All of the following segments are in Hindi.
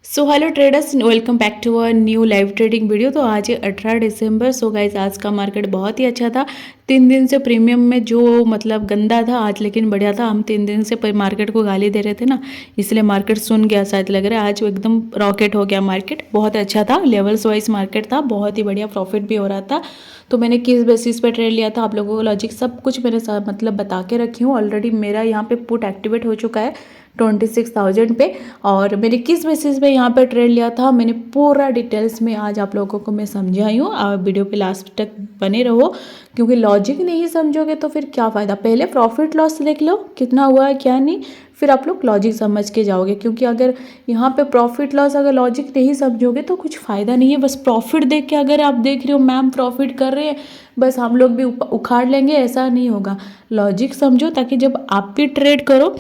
So hello traders, welcome back to our new live trading video. तो आज है 18 दिसंबर। सो गाइज, आज का मार्केट बहुत ही अच्छा था। 3 दिन से प्रीमियम में जो मतलब गंदा था, आज लेकिन बढ़िया था। हम 3 दिन से मार्केट को गाली दे रहे थे ना, इसलिए मार्केट सुन गया शायद, लग रहा है आज एकदम रॉकेट हो गया। मार्केट बहुत अच्छा था, लेवल्स वाइज मार्केट था, बहुत ही बढ़िया, प्रॉफिट भी हो रहा था। तो मैंने किस बेसिस पे ट्रेड लिया था, आप लोगों को लॉजिक सब कुछ मैंने मतलब बता के रखी हूँ। ऑलरेडी मेरा यहाँ पे पुट एक्टिवेट हो चुका है 26,000 पे। और मैंने किस बेसिस पे यहाँ पे ट्रेड लिया था, मैंने पूरा डिटेल्स में आज आप लोगों को मैं समझाई हूँ। आप वीडियो पे लास्ट तक बने रहो, क्योंकि लॉजिक नहीं समझोगे तो फिर क्या फ़ायदा। पहले प्रॉफिट लॉस देख लो कितना हुआ है क्या नहीं, फिर आप लोग लॉजिक समझ के जाओगे। क्योंकि अगर यहाँ पे प्रॉफिट लॉस अगर लॉजिक नहीं समझोगे तो कुछ फ़ायदा नहीं है। बस प्रॉफिट देख के अगर आप देख रहे हो मैम प्रॉफिट कर रहे हैं, बस हम लोग भी उखाड़ लेंगे, ऐसा नहीं होगा। लॉजिक समझो, ताकि जब आप भी ट्रेड करो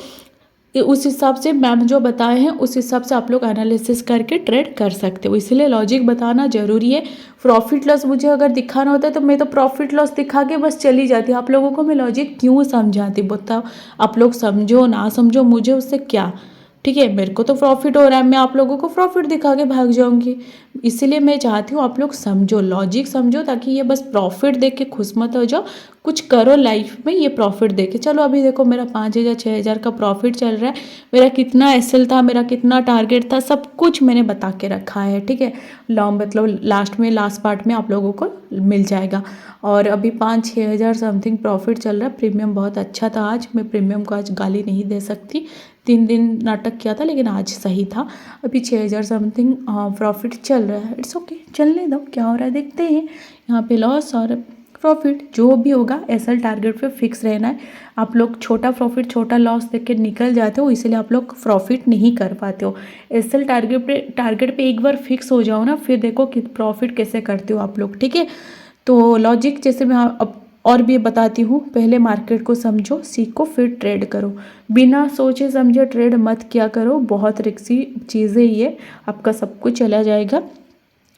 उस हिसाब से मैम जो बताए हैं उस हिसाब से आप लोग एनालिसिस करके ट्रेड कर सकते हो। इसलिए लॉजिक बताना ज़रूरी है। प्रॉफिट लॉस मुझे अगर दिखाना होता है तो मैं तो प्रॉफिट लॉस दिखा के बस चली जाती। आप लोगों को मैं लॉजिक क्यों समझाती, बताओ। आप लोग समझो ना समझो, मुझे उससे क्या। ठीक है, मेरे को तो प्रॉफिट हो रहा है, मैं आप लोगों को प्रॉफिट दिखा के भाग जाऊंगी। इसीलिए मैं चाहती हूँ आप लोग समझो, लॉजिक समझो, ताकि ये बस प्रॉफिट देख के खुश मत हो जाओ। कुछ करो लाइफ में, ये प्रॉफिट देके चलो। अभी देखो मेरा 5,000 6,000 का प्रॉफिट चल रहा है। मेरा कितना एसएल था, मेरा कितना टारगेट था, सब कुछ मैंने बता के रखा है। ठीक है, लॉन्ग मतलब लास्ट पार्ट में आप लोगों को मिल जाएगा। और अभी 5-6 हज़ार समथिंग प्रॉफिट चल रहा है। प्रीमियम बहुत अच्छा था आज, मैं प्रीमियम को आज गाली नहीं दे सकती। 3 दिन नाटक किया था लेकिन आज सही था। अभी 6,000 समथिंग प्रॉफिट चल रहा है। इट्स ओके, चलने दो, क्या हो रहा है देखते हैं। यहाँ पे लॉस और प्रॉफिट जो भी होगा, एसएल टारगेट पे फिक्स रहना है। आप लोग छोटा प्रॉफिट छोटा लॉस देख के निकल जाते हो, इसीलिए आप लोग प्रॉफिट नहीं कर पाते हो। एसएल टारगेट पे एक बार फिक्स हो जाओ ना, फिर देखो कि प्रॉफिट कैसे करते हो आप लोग। ठीक है, तो लॉजिक जैसे मैं अब और भी बताती हूँ। पहले मार्केट को समझो, सीखो, फिर ट्रेड करो। बिना सोचे समझे ट्रेड मत किया करो, बहुत रिस्की चीज़ें ये, आपका सब कुछ चला जाएगा।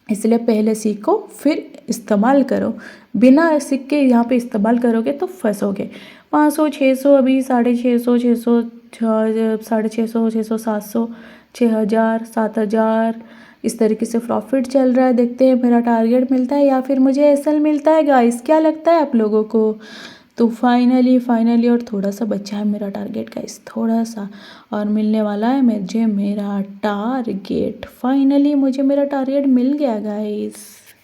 इसलिए पहले सीखो फिर इस्तेमाल करो। बिना सीख के यहाँ पे इस्तेमाल करोगे तो फंसोगे। 500 600, अभी 650 600 650 600 700 6,000 7,000 इस तरीके से प्रॉफिट चल रहा है। देखते हैं मेरा टारगेट मिलता है या फिर मुझे एसएल मिलता है। गाइस, क्या लगता है आप लोगों को? तो फाइनली और थोड़ा सा बचा है मेरा टारगेट गाइस, थोड़ा सा और मिलने वाला है मुझे मेरा टारगेट। फाइनली मुझे मेरा टारगेट मिल गया गाइस।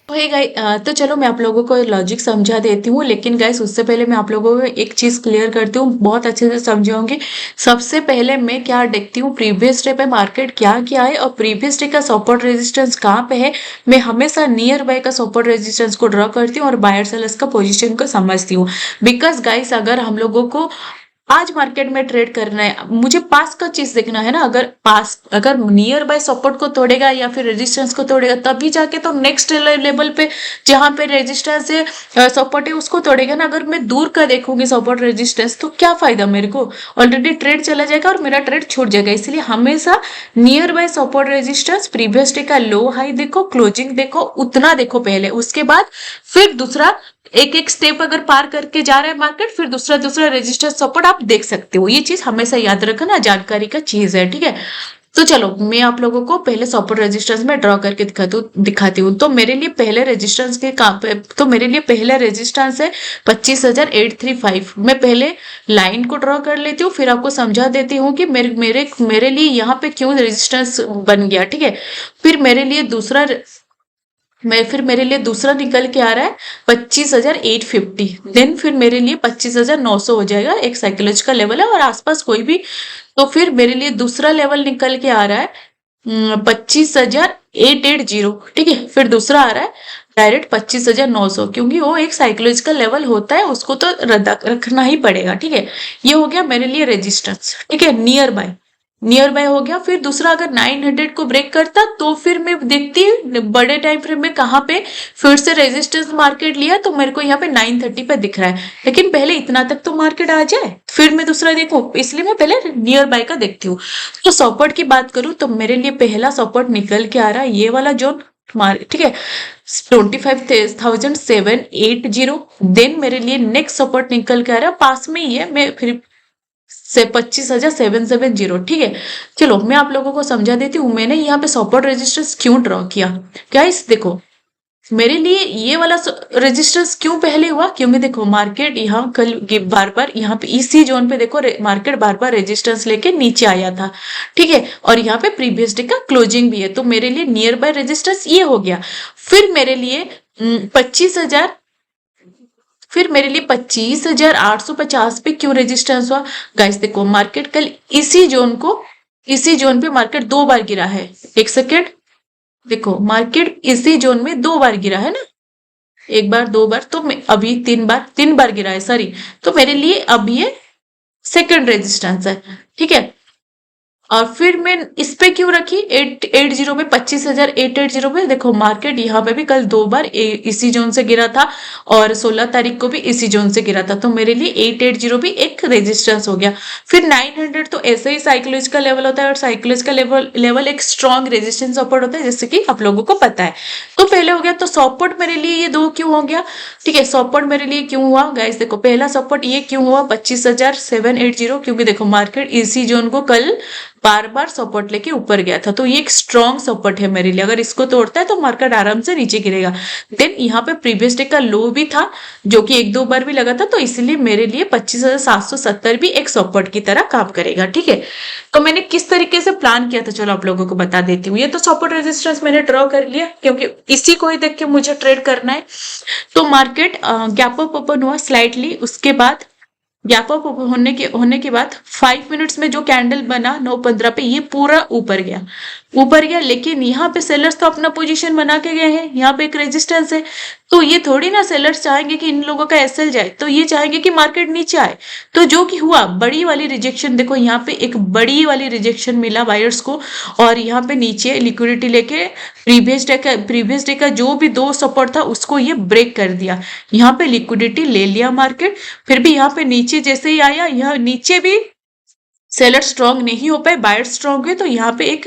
तो हे गाइस, तो चलो मैं आप लोगों को लॉजिक समझा देती हूँ। लेकिन गाइस उससे पहले मैं आप लोगों को एक चीज़ क्लियर करती हूँ, बहुत अच्छे से समझाऊंगी। सबसे पहले मैं क्या देखती हूँ, प्रीवियस डे पे मार्केट क्या किया है और प्रीवियस डे का सपोर्ट रेजिस्टेंस कहाँ पे है। मैं हमेशा नियर बाय का सपोर्ट रेजिस्टेंस को ड्रॉ करती हूँ और बायर सेलर्स का पोजीशन को समझती हूँ। बिकॉज गाइस, अगर हम लोगों को आज मार्केट में ट्रेड करना है, मुझे पास का चीज देखना है ना। अगर नियर बाय सपोर्ट को तोड़ेगा या फिर रेजिस्टेंस को तोड़ेगा, तभी जाके तो नेक्स्ट लेवल पे जहां पे रेजिस्टेंस है सपोर्ट है उसको तोड़ेगा ना। अगर मैं दूर का देखूंगी सपोर्ट रेजिस्टेंस, तो क्या फायदा मेरे को। ऑलरेडी ट्रेड चला जाएगा और मेरा ट्रेड छूट जाएगा। इसलिए हमेशा near by support resistance, previous day का लो हाई देखो, क्लोजिंग देखो, उतना देखो पहले। उसके बाद फिर दूसरा एक एक स्टेप अगर पार करके जा रहा है मार्केट, फिर दूसरा रेजिस्टेंस सपोर्ट आप देख सकते हो। ये चीज हमेशा याद रखना, जानकारी का चीज है। ठीक है, तो चलो मैं आप लोगों को पहले सपोर्ट रेजिस्टेंस में ड्रॉ करके दिखाती हूँ। तो मेरे लिए पहले रेजिस्टेंस के कहाँ पे, तो मेरे लिए पहले रेजिस्टेंस है 25,835। मैं पहले लाइन को ड्रॉ कर लेती हूँ, फिर आपको समझा देती हूँ कि मेरे लिए यहाँ पे क्यों रेजिस्टेंस बन गया। ठीक है, फिर मेरे लिए दूसरा निकल के आ रहा है 25,850। देन फिर मेरे लिए 25,900 हो जाएगा, एक साइकोलॉजिकल लेवल है और आसपास कोई भी। तो फिर मेरे लिए दूसरा लेवल निकल के आ रहा है 25,880। ठीक है, फिर दूसरा आ रहा है डायरेक्ट 25,900, क्योंकि वो एक साइकोलॉजिकल लेवल होता है, उसको तो रखना ही पड़ेगा। ठीक है, ये हो गया मेरे लिए रेजिस्टेंस। ठीक है, नियर बाय हो गया। फिर दूसरा, अगर 900 को ब्रेक करता तो फिर मैं देखती बड़े टाइम फ्रेम में कहाँ पे फिर से रेजिस्टेंस मार्केट लिया। तो मेरे को यहाँ पे 930 पे दिख रहा है, लेकिन पहले इतना तक तो मार्केट आ जाए फिर मैं दूसरा देखूं। इसलिए मैं पहले नियर बाय का देखती हूँ। तो सपोर्ट की बात करूं तो मेरे लिए पहला सपोर्ट निकल के आ रहा है ये वाला जोन। ठीक है, 25,780। देन मेरे लिए नेक्स्ट सपोर्ट निकल के आ रहा है, पास में ही है। मैं फिर से 25,770। ठीक है, चलो मैं आप लोगों को समझा देती हूँ मैंने यहाँ पे सपोर्ट रेजिस्टेंस क्यों ड्रॉ किया। गाइस देखो, मेरे लिए ये वाला रेजिस्टेंस क्यों पहले हुआ, क्योंकि देखो मार्केट यहाँ कल बार बार यहाँ पे इसी जोन पे देखो मार्केट बार बार रेजिस्टेंस लेके नीचे आया था। ठीक है, और यहाँ पे प्रीवियस डे का क्लोजिंग भी है, तो मेरे लिए नियर बाय रेजिस्टेंस ये हो गया। फिर मेरे लिए 25,000, फिर मेरे लिए 25,850 पे क्यों रेजिस्टेंस हुआ। गाइस देखो मार्केट कल इसी जोन पे मार्केट 2 बार गिरा है। एक सेकेंड, देखो मार्केट इसी जोन में 2 बार गिरा है ना, एक बार 2 बार, तो अभी 3 बार गिरा है, सॉरी। तो मेरे लिए अब ये सेकंड रेजिस्टेंस है। ठीक है, और फिर मैं इस पे क्यों रखी 880 पे, 25,880 पे। देखो मार्केट यहाँ पे भी कल 2 बार इसी जोन से गिरा था और 16 तारीख को भी इसी जोन से गिरा था, तो मेरे लिए 880 भी एक रेजिस्टेंस हो गया। फिर 900 तो ऐसे ही साइकोलॉजिकल लेवल होता है, और साइकोलॉजिकल लेवल एक स्ट्रॉन्ग रेजिस्टेंस सपोर्ट होता है, जैसे कि आप लोगों को पता है। तो पहले हो गया, तो सपोर्ट मेरे लिए ये 2 क्यों हो गया। ठीक है, सपोर्ट मेरे लिए क्यों हुआ गाइस, देखो पहला सपोर्ट ये क्यों हुआ 25,780, क्योंकि देखो मार्केट इसी जोन को कल बार बार सपोर्ट लेके ऊपर गया था, तो ये एक स्ट्रॉन्ग सपोर्ट है मेरे लिए। अगर इसको तोड़ता है तो मार्केट आराम से नीचे गिरेगा। देन यहाँ पे प्रीवियस डे का लो भी था, जो कि 1-2 बार भी लगा था, तो इसलिए मेरे लिए 25,770 भी एक सपोर्ट की तरह काम करेगा। ठीक है, तो मैंने किस तरीके से प्लान किया था, चलो आप लोगों को बता देती हूँ। ये तो सपोर्ट रेजिस्टेंस मैंने ड्रॉ कर लिया, क्योंकि इसी को ही देख के मुझे ट्रेड करना है। तो मार्केट गैप अप ओपन हुआ स्लाइटली, उसके बाद गैप अप होने के बाद 5 मिनट्स में जो कैंडल बना 9:15 पे, ये पूरा ऊपर गया। लेकिन यहाँ पे सेलर्स तो अपना पोजीशन बना के गए हैं, यहाँ पे एक रेजिस्टेंस है, तो ये थोड़ी ना सेलर्स चाहेंगे कि इन लोगों का एसएल जाए, तो ये चाहेंगे कि मार्केट नीचे आए। तो जो कि हुआ, बड़ी वाली रिजेक्शन, देखो यहाँ पे एक बड़ी वाली रिजेक्शन मिला बायर्स को, और यहाँ पे नीचे लिक्विडिटी लेके प्रीवियस डे का जो भी 2 सपोर्ट था उसको ये ब्रेक कर दिया। यहाँ पे लिक्विडिटी ले लिया मार्केट, फिर भी यहाँ पे नीचे जैसे ही आया, यहाँ नीचे भी सेलर स्ट्रांग नहीं हो पाए, बायर स्ट्रांग है, तो यहाँ पे एक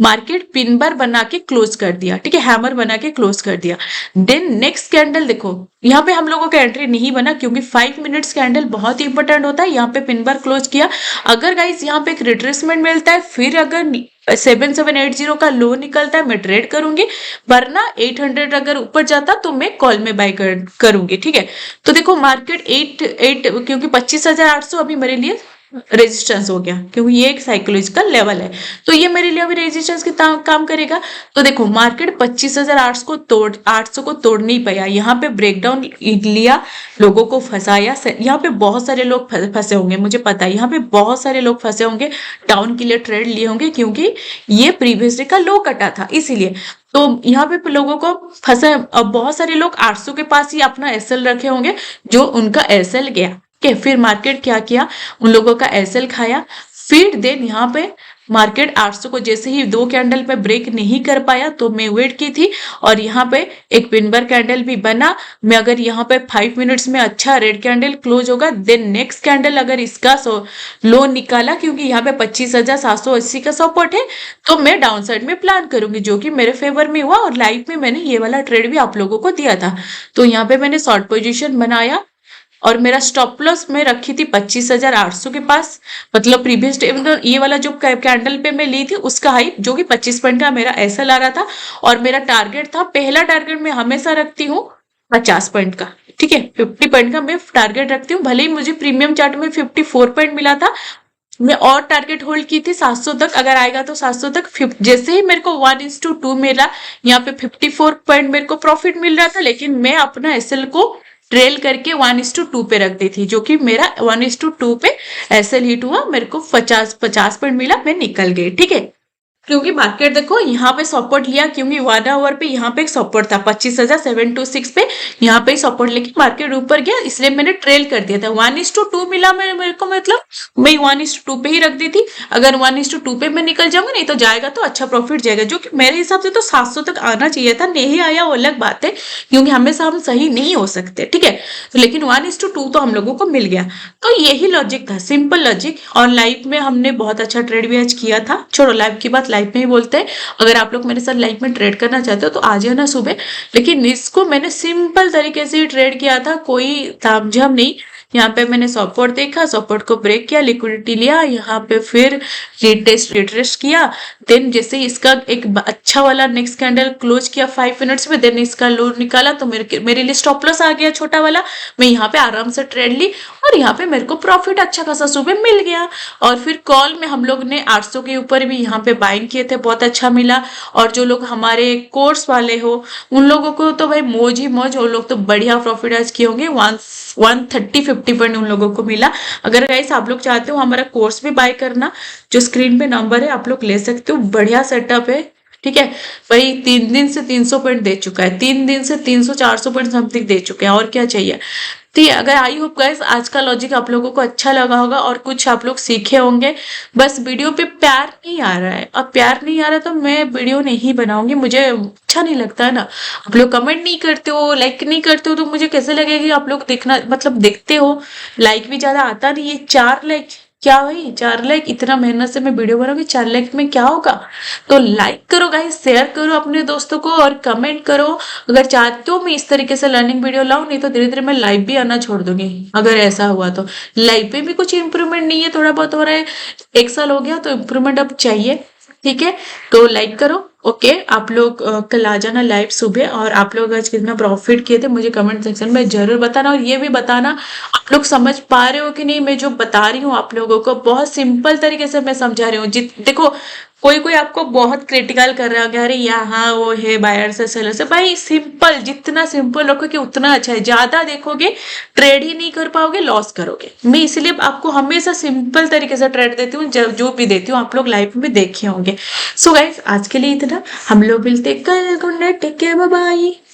मार्केट पिन बार बना के क्लोज कर दिया। ठीक है, हैमर बना के क्लोज कर दिया। देन नेक्स्ट कैंडल देखो, यहाँ पे हम लोगों का एंट्री नहीं बना, क्योंकि 5 मिनट्स कैंडल बहुत ही इंपॉर्टेंट होता है। यहाँ पे पिन बार क्लोज किया, अगर गाइस यहाँ पे एक रिट्रेसमेंट मिलता है, फिर अगर 7780 का लो निकलता है, मैं ट्रेड करूंगी, वरना 800 अगर ऊपर जाता तो मैं कॉल में बाय करूंगी। ठीक है, तो देखो मार्केट 8 क्योंकि 25,800 अभी मेरे लिए रेजिस्टेंस हो गया, क्योंकि ये एक साइकोलॉजिकल लेवल है, तो ये मेरे लिए अभी रेजिस्टेंस की काम करेगा। तो देखो मार्केट 25,800 को तोड़ नहीं पाया, यहाँ पे ब्रेकडाउन लिया, लोगों को फंसाया। यहाँ पे बहुत सारे लोग फंसे होंगे, मुझे पता है यहाँ पे बहुत सारे लोग फंसे होंगे, डाउन के लिए ट्रेड लिए होंगे, क्योंकि ये प्रीवियस डे का लो कटा था, इसीलिए। तो यहाँ पे लोगों को फंसा। अब बहुत सारे लोग 800 के पास ही अपना एसएल रखे होंगे, जो उनका एसएल गया। फिर मार्केट क्या किया, उन लोगों का एसएल खाया। फिर देन यहाँ पे मार्केट 800 को जैसे ही 2 कैंडल पे ब्रेक नहीं कर पाया, तो मैं वेट की थी, और यहाँ पे एक पिन बार कैंडल भी बना। मैं अगर यहाँ पे 5 मिनट्स में अच्छा रेड कैंडल क्लोज होगा, देन नेक्स्ट कैंडल अगर इसका लो निकाला, क्योंकि यहाँ पे 25,780 का सपोर्ट है, तो मैं डाउन साइड में प्लान करूंगी, जो कि मेरे फेवर में हुआ। और लाइव में मैंने ये वाला ट्रेड भी आप लोगों को दिया था। तो यहाँ पे मैंने शॉर्ट पोजिशन बनाया, और मेरा स्टॉप लॉस में रखी थी 25,800 के पास, मतलब प्रीवियस डे ये वाला जो कैंडल पे मैं ली थी उसका हाई, जो कि 25 पॉइंट का मेरा ऐसा ला रहा था। और मेरा टारगेट था, पहला टारगेट मैं हमेशा रखती हूँ 50 पॉइंट का। ठीक है, 50 पॉइंट का मैं टारगेट रखती हूँ, भले ही मुझे प्रीमियम चार्ट में 54 पॉइंट मिला था। मैं और टारगेट होल्ड की थी 700 तक, अगर आएगा तो 700 तक। जैसे ही मेरे को 1:2 मिला, यहाँ पे 54 पॉइंट मेरे को प्रॉफिट मिल रहा था, लेकिन मैं अपना एसएल को ट्रेल करके 1:2 पे रख दी थी, जो कि मेरा 1:2 पे एसएल हिट हुआ, मेरे को 50 पॉइंट मिला, मैं निकल गई। ठीक है, क्योंकि मार्केट देखो यहाँ पे सपोर्ट लिया, क्योंकि 1 आवर पे यहाँ पे एक सपोर्ट था 25,726 पे, यहाँ पे सपोर्ट लेके मार्केट ऊपर गया, इसलिए मैंने ट्रेल कर दिया था। 1:2 मिला मेरे को, मतलब मैं 1:2 पे ही रख दी थी। अगर 1:2 पे मैं निकल जाऊंगा, नहीं तो जाएगा तो अच्छा प्रॉफिट जाएगा, जो कि मेरे हिसाब से तो 700 तक आना चाहिए था, नहीं आया वो अलग बात है, क्योंकि हमेशा हम सही नहीं हो सकते। ठीक है, तो लेकिन 1:2 तो हम लोगों को मिल गया। तो यही लॉजिक था, सिंपल लॉजिक। और लाइव में हमने बहुत अच्छा ट्रेड भी आज किया था। छोड़ो लाइव की बात, लाइव में ही बोलते हैं। अगर आप लोग मेरे साथ लाइव में ट्रेड करना चाहते हो तो आ जाना सुबह। लेकिन इसको मैंने सिंपल तरीके से ट्रेड किया था, कोई तामझाम नहीं, यहाँ पे मैंने सपोर्ट देखा, सपोर्ट को ब्रेक किया, लिक्विडिटी लिया, यहाँ पे फिर रिटेस्ट किया। देन जैसे ही इसका एक अच्छा वाला नेक्स्ट कैंडल क्लोज किया 5 मिनट्स में, देन इसका लो निकाला तो मेरे लिए स्टॉप लॉस आ गया छोटा वाला। मैं यहाँ पे आराम से ट्रेड ली और यहाँ पे मेरे को प्रॉफिट अच्छा खासा सुबह मिल गया। और फिर कॉल में हम लोग ने 800 के ऊपर भी यहाँ पे बाइंग किए थे, बहुत अच्छा मिला। और जो लोग हमारे कोर्स वाले हो उन लोगों को तो भाई मौज ही मौज, वो लोग तो बढ़िया प्रॉफिट आज किए होंगे। 130-50% उन लोगों को मिला। अगर गाइस आप लोग चाहते हो हमारा कोर्स भी बाय करना, जो स्क्रीन पे नंबर है आप लोग ले सकते हो, बढ़िया सेटअप है, ठीक है। भाई 3 दिन से 300 पॉइंट दे चुका है, 3 दिन से 300-400 पॉइंट समथिंग दे चुके हैं, और क्या चाहिए। ठीक है, अगर आई होप गाइस आज का लॉजिक आप लोगों को अच्छा लगा होगा और कुछ आप लोग सीखे होंगे। बस वीडियो पे प्यार नहीं आ रहा है, अब प्यार नहीं आ रहा तो मैं वीडियो नहीं बनाऊंगी, मुझे अच्छा नहीं लगता है ना। आप लोग कमेंट नहीं करते हो, लाइक नहीं करते हो, तो मुझे कैसे लगेगा कि आप लोग देखना मतलब देखते हो। लाइक भी ज्यादा आता नहीं है, 4 लाइक क्या भाई, 4 लाइक, इतना मेहनत से मैं वीडियो बनाऊंगी, 4 लाइक में क्या होगा। तो लाइक करो गाइस, शेयर करो अपने दोस्तों को और कमेंट करो। अगर चाहते हो मैं इस तरीके से लर्निंग वीडियो लाऊं, नहीं तो धीरे धीरे मैं लाइव भी आना छोड़ दूंगी। अगर ऐसा हुआ तो लाइव पे भी कुछ इंप्रूवमेंट नहीं है, थोड़ा बहुत हो रहा है, 1 साल हो गया तो इंप्रूवमेंट अब चाहिए, ठीक है। तो लाइक करो, ओके। आप लोग कल आ जाना लाइव सुबह, और आप लोग आज कितना प्रॉफिट किए थे मुझे कमेंट सेक्शन में जरूर बताना। और ये भी बताना आप लोग समझ पा रहे हो कि नहीं, मैं जो बता रही हूँ आप लोगों को बहुत सिंपल तरीके से मैं समझा रही हूँ। देखो कोई कोई आपको बहुत क्रिटिकल कर रहा है कि अरे यहाँ वो है बायर से सेलर से, भाई सिंपल, जितना सिंपल रखोगे उतना अच्छा है। ज्यादा देखोगे ट्रेड ही नहीं कर पाओगे, लॉस करोगे। मैं इसलिए आपको हमेशा सिंपल तरीके से ट्रेड देती हूँ, जो भी देती हूँ आप लोग लाइफ में देखे होंगे। सो गाइस आज के लिए इतना, हम लोग मिलते कल। Good night, take care, bye bye.